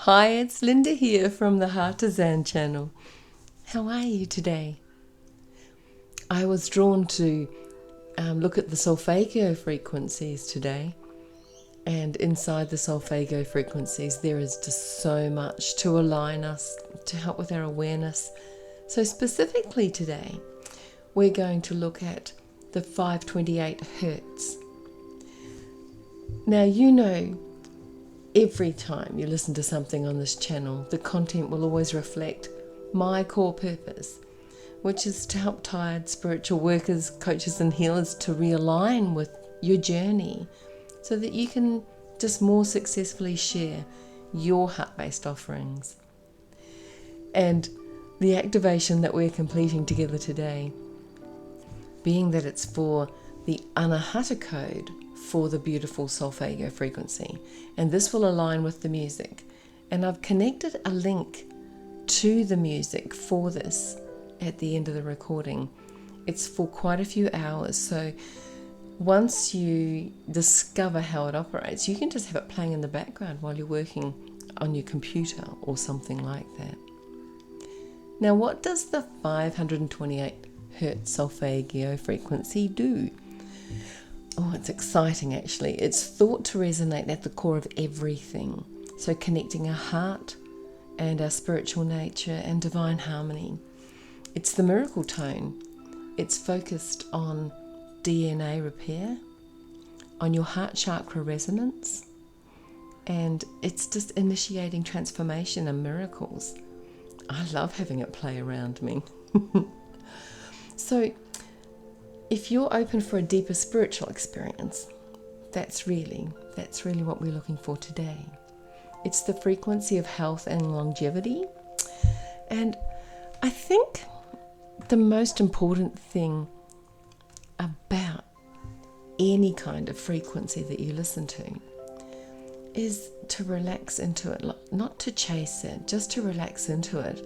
Hi, it's Linda here from the Heartisan channel. How are you today? I was drawn to look at the Solfeggio frequencies today, and inside the Solfeggio frequencies there is just so much to align us, to help with our awareness. So specifically today we're going to look at the 528 Hertz. Now you know, every time you listen to something on this channel, the content will always reflect my core purpose, which is to help tired spiritual workers, coaches and healers to realign with your journey so that you can just more successfully share your heart-based offerings. And the activation that we're completing together today, being that it's for the Anahata code for the beautiful Solfeggio frequency, and this will align with the music, and I've connected a link to the music for this at the end of the recording. It's for quite a few hours, so once you discover how it operates, you can just have it playing in the background while you're working on your computer or something like that. Now, what does the 528 Hertz Solfeggio frequency do? Oh, it's exciting actually. It's thought to resonate at the core of everything. So connecting our heart and our spiritual nature and divine harmony. It's the miracle tone. It's focused on DNA repair, on your heart chakra resonance, and it's just initiating transformation and miracles. I love having it play around me. So if you're open for a deeper spiritual experience, that's really what we're looking for today. It's the frequency of health and longevity. And I think the most important thing about any kind of frequency that you listen to is to relax into it, not to chase it, just to relax into it.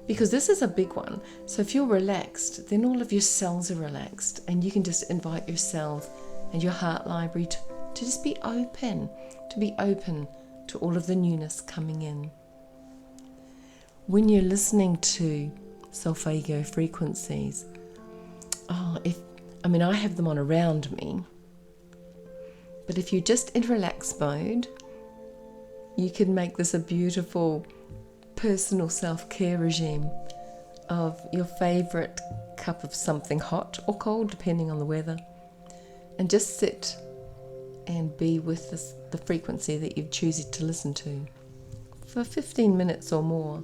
Because this is a big one. So if you're relaxed, then all of your cells are relaxed, and you can just invite yourself and your heart library to just be open, to all of the newness coming in. When you're listening to Solfeggio frequencies, I have them on around me, but if you're just in relaxed mode, you can make this a beautiful personal self-care regime of your favorite cup of something hot or cold, depending on the weather, and just sit and be with the frequency that you've chosen to listen to for 15 minutes or more,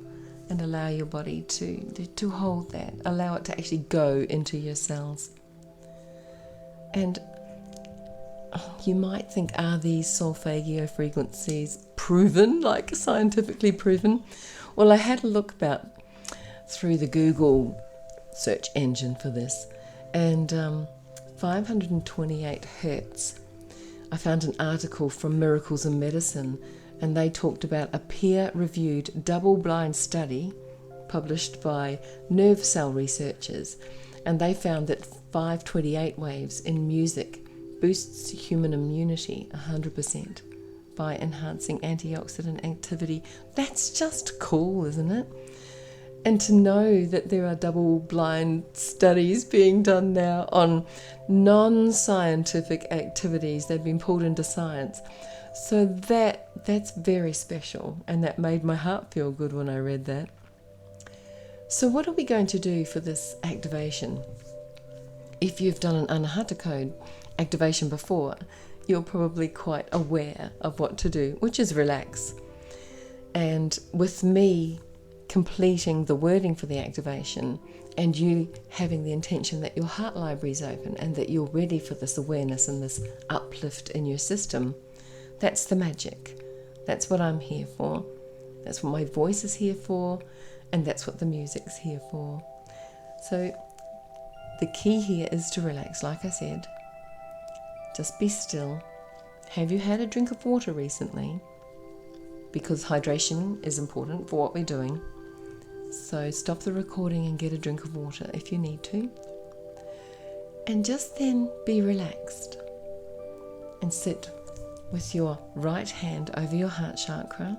and allow your body to hold that, allow it to actually go into your cells. And you might think, are these Solfeggio frequencies proven, like scientifically proven? Well, I had a look through the Google search engine for this, and 528 Hertz. I found an article from Miracles in Medicine, and they talked about a peer-reviewed double-blind study published by nerve cell researchers, and they found that 528 waves in music boosts human immunity 100% by enhancing antioxidant activity. That's just cool, isn't it? And to know that there are double-blind studies being done now on non-scientific activities, they've been pulled into science. So that's very special, and that made my heart feel good when I read that. So what are we going to do for this activation? If you've done an Anahata code activation before, you're probably quite aware of what to do, which is relax. And with me completing the wording for the activation, and you having the intention that your heart library is open and that you're ready for this awareness and this uplift in your system, that's the magic. That's what I'm here for. That's what my voice is here for, and that's what the music's here for. So the key here is to relax, like I said. Just be still. Have you had a drink of water recently? Because hydration is important for what we're doing. So stop the recording and get a drink of water if you need to. And just then be relaxed and sit with your right hand over your heart chakra